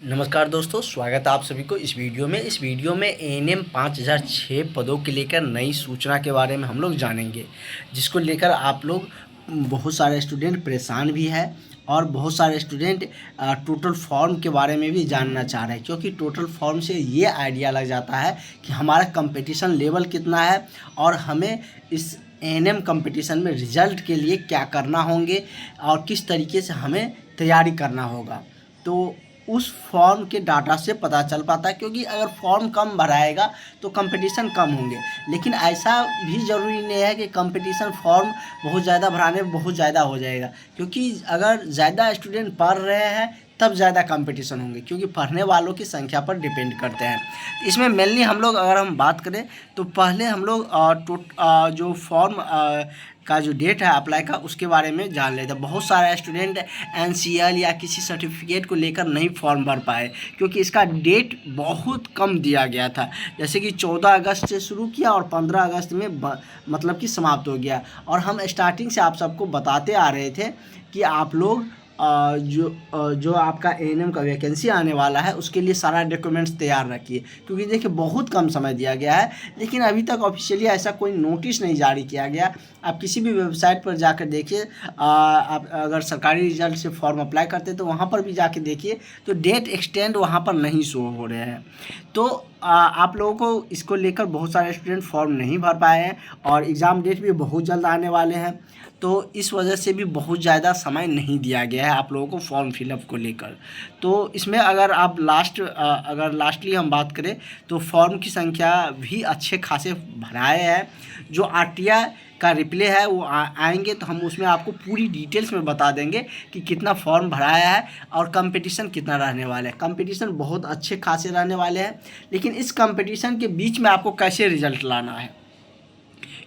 नमस्कार दोस्तों, स्वागत है आप सभी को इस वीडियो में। एएनएम 5006 पदों के लेकर नई सूचना के बारे में हम लोग जानेंगे, जिसको लेकर आप लोग बहुत सारे स्टूडेंट परेशान भी है और बहुत सारे स्टूडेंट टोटल फॉर्म के बारे में भी जानना चाह रहे हैं, क्योंकि टोटल फॉर्म से ये आइडिया लग जाता है कि हमारा कंपटीशन लेवल कितना है और हमें इस एएनएम कंपटीशन में रिजल्ट के लिए क्या करना होंगे और किस तरीके से हमें तैयारी करना होगा। तो उस फॉर्म के डाटा से पता चल पाता है, क्योंकि अगर फॉर्म कम भराएगा तो कंपटीशन कम होंगे, लेकिन ऐसा भी ज़रूरी नहीं है कि कंपटीशन फॉर्म बहुत ज़्यादा भराने में बहुत ज़्यादा हो जाएगा, क्योंकि अगर ज़्यादा स्टूडेंट पढ़ रहे हैं तब ज़्यादा कंपटीशन होंगे, क्योंकि पढ़ने वालों की संख्या पर डिपेंड करते हैं। इसमें मेनली हम लोग अगर हम बात करें तो पहले हम लोग जो फॉर्म का जो डेट है अप्लाई का उसके बारे में जान लेते हैं। बहुत सारे स्टूडेंट एनसीएल या किसी सर्टिफिकेट को लेकर नहीं फॉर्म भर पाए, क्योंकि इसका डेट बहुत कम दिया गया था। जैसे कि 14 अगस्त से शुरू किया और 15 अगस्त में मतलब कि समाप्त हो गया। और हम स्टार्टिंग से आप सबको बताते आ रहे थे कि आप लोग जो आपका एएनएम का वैकेंसी आने वाला है उसके लिए सारा डॉक्यूमेंट्स तैयार रखिए, क्योंकि देखिए बहुत कम समय दिया गया है, लेकिन अभी तक ऑफिशियली ऐसा कोई नोटिस नहीं जारी किया गया। आप किसी भी वेबसाइट पर जाकर देखिए, आप अगर सरकारी रिजल्ट से फॉर्म अप्लाई करते तो वहाँ पर भी जाके देखिए, तो डेट एक्सटेंड वहाँ पर नहीं शो हो रहे हैं। तो आप लोगों को इसको लेकर बहुत सारे स्टूडेंट फॉर्म नहीं भर पाए हैं और एग्ज़ाम डेट भी बहुत जल्द आने वाले हैं, तो इस वजह से भी बहुत ज़्यादा समय नहीं दिया गया है आप लोगों को फॉर्म फिलअप को लेकर। तो इसमें अगर आप लास्टली हम बात करें तो फॉर्म की संख्या भी अच्छे खासे भराए हैं। जो आरटीआई का रिप्ले है वो आएंगे तो हम उसमें आपको पूरी डिटेल्स में बता देंगे कि कितना फॉर्म भराया है और कंपटीशन कितना रहने वाला है। कंपटीशन बहुत अच्छे खासे रहने वाले हैं, लेकिन इस कंपटीशन के बीच में आपको कैसे रिजल्ट लाना है,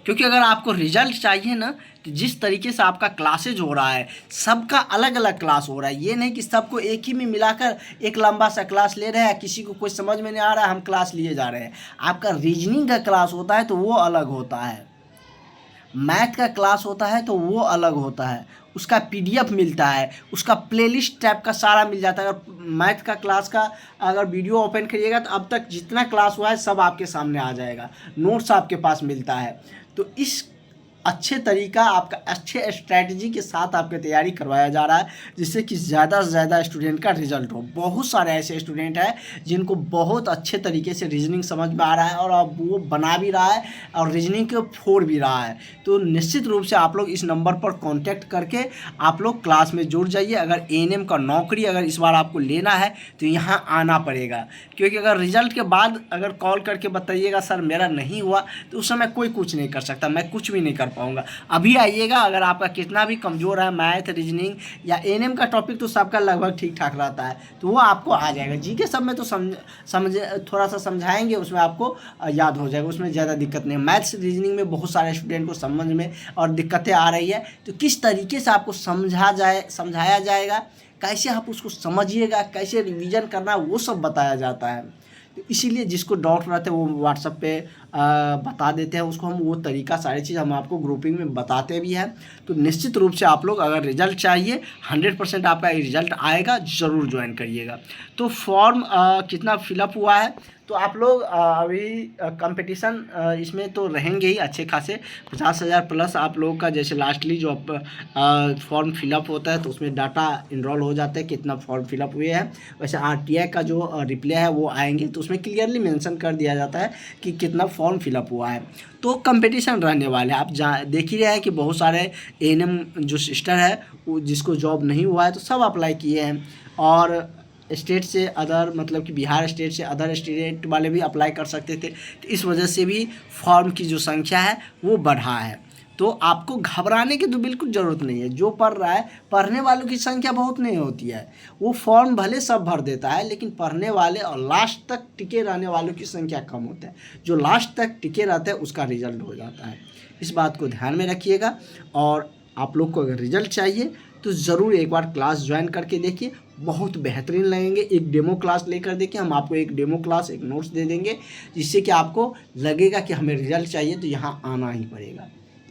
क्योंकि अगर आपको रिजल्ट चाहिए ना, तो जिस तरीके से आपका क्लासेज हो रहा है, सबका अलग अलग क्लास हो रहा है। ये नहीं कि सबको एक ही में मिलाकर एक लंबा सा क्लास ले रहे हैं, किसी को कोई समझ में नहीं आ रहा है हम क्लास लिए जा रहे हैं। आपका रीजनिंग का क्लास होता है तो वो अलग होता है, मैथ का क्लास होता है तो वो अलग होता है, उसका पीडीएफ मिलता है, उसका प्लेलिस्ट टाइप का सारा मिल जाता है। अगर मैथ का क्लास का अगर वीडियो ओपन करिएगा तो अब तक जितना क्लास हुआ है सब आपके सामने आ जाएगा, नोट्स आपके पास मिलता है। तो इस अच्छे तरीका आपका अच्छे स्ट्रैटेजी के साथ आपकी तैयारी करवाया जा रहा है, जिससे कि ज़्यादा से ज़्यादा स्टूडेंट का रिजल्ट हो। बहुत सारे ऐसे स्टूडेंट हैं जिनको बहुत अच्छे तरीके से रीजनिंग समझ में आ रहा है और अब वो बना भी रहा है और रीजनिंग को फोड़ भी रहा है। तो निश्चित रूप से आप लोग इस नंबर पर कॉन्टैक्ट करके आप लोग क्लास में जुड़ जाइए। अगर एएनएम का नौकरी अगर इस बार आपको लेना है तो यहाँ आना पड़ेगा, क्योंकि अगर रिजल्ट के बाद अगर कॉल करके बताइएगा सर मेरा नहीं हुआ, तो उस समय कोई कुछ नहीं कर सकता, मैं कुछ भी नहीं कर पाऊंगा। अभी आइएगा, अगर आपका कितना भी कमज़ोर है मैथ रीजनिंग या एएनएम का टॉपिक तो सबका लगभग ठीक ठाक रहता है, तो वो आपको आ जाएगा। जीके सब में तो थोड़ा सा समझाएंगे, उसमें आपको याद हो जाएगा, उसमें ज़्यादा दिक्कत नहीं है। मैथ्स रीजनिंग में बहुत सारे स्टूडेंट को समझ में और दिक्कतें आ रही है, तो किस तरीके से आपको समझाया जाएगा, कैसे आप उसको समझिएगा, कैसे रिवीजन करना, वो सब बताया जाता है। तो इसीलिए जिसको डाउट रहता है वो व्हाट्सएप पे बता देते हैं, उसको हम वो तरीका सारी चीज़ हम आपको ग्रुपिंग में बताते भी हैं। तो निश्चित रूप से आप लोग अगर रिजल्ट चाहिए 100% आपका रिजल्ट आएगा, ज़रूर ज्वाइन करिएगा। तो फॉर्म कितना फिलअप हुआ है, तो आप लोग अभी कंपटीशन इसमें तो रहेंगे ही अच्छे खासे, 50,000 प्लस आप लोगों का। जैसे लास्टली जो फॉर्म फिलअप होता है तो उसमें डाटा इनरोल हो जाता है कितना फॉर्म फिलअप हुए हैं, वैसे आरटीआई का जो रिप्ले है वो आएंगे तो उसमें क्लियरली मेंशन कर दिया जाता है कि कितना फॉर्म फिलअप हुआ है। तो कंपटीशन रहने वाले हैं। आप देख ही रहे हैं कि बहुत सारे एएनएम जो सिस्टर है वो जिसको जॉब नहीं हुआ है तो सब अप्लाई किए हैं, और स्टेट से अदर मतलब कि बिहार स्टेट से अदर स्टेट वाले भी अप्लाई कर सकते थे। तो इस वजह से भी फॉर्म की जो संख्या है वो बढ़ा है। तो आपको घबराने की तो बिल्कुल ज़रूरत नहीं है। जो पढ़ रहा है, पढ़ने वालों की संख्या बहुत नहीं होती है, वो फॉर्म भले सब भर देता है, लेकिन पढ़ने वाले और लास्ट तक टिके रहने वालों की संख्या कम होता है। जो लास्ट तक टिके रहते हैं उसका रिजल्ट हो जाता है। इस बात को ध्यान में रखिएगा। और आप लोग को अगर रिजल्ट चाहिए तो ज़रूर एक बार क्लास ज्वाइन करके देखिए, बहुत बेहतरीन लगेंगे। एक डेमो क्लास लेकर देखिए, हम आपको एक डेमो क्लास एक नोट्स दे देंगे, जिससे कि आपको लगेगा कि हमें रिजल्ट चाहिए तो यहाँ आना ही पड़ेगा।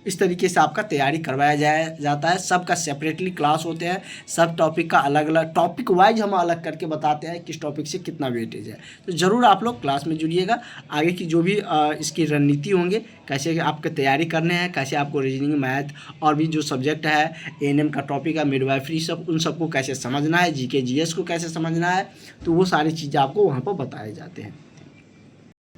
इस तरीके से आपका तैयारी करवाया जाता है। सबका सेपरेटली क्लास होते हैं, सब टॉपिक का अलग अलग टॉपिक वाइज हम अलग करके बताते हैं किस टॉपिक से कितना वेटेज है। तो ज़रूर आप लोग क्लास में जुड़िएगा। आगे की जो भी इसकी रणनीति होंगे, कैसे आपके तैयारी करने हैं, कैसे आपको रीजनिंग, मैथ और भी जो सब्जेक्ट है, एएनएम का टॉपिक है, मिडवाइफरी, सब उन सबको कैसे समझना है, जीके जीएस को कैसे समझना है, तो वो सारी चीज़ें आपको वहाँ पर बताए जाते हैं।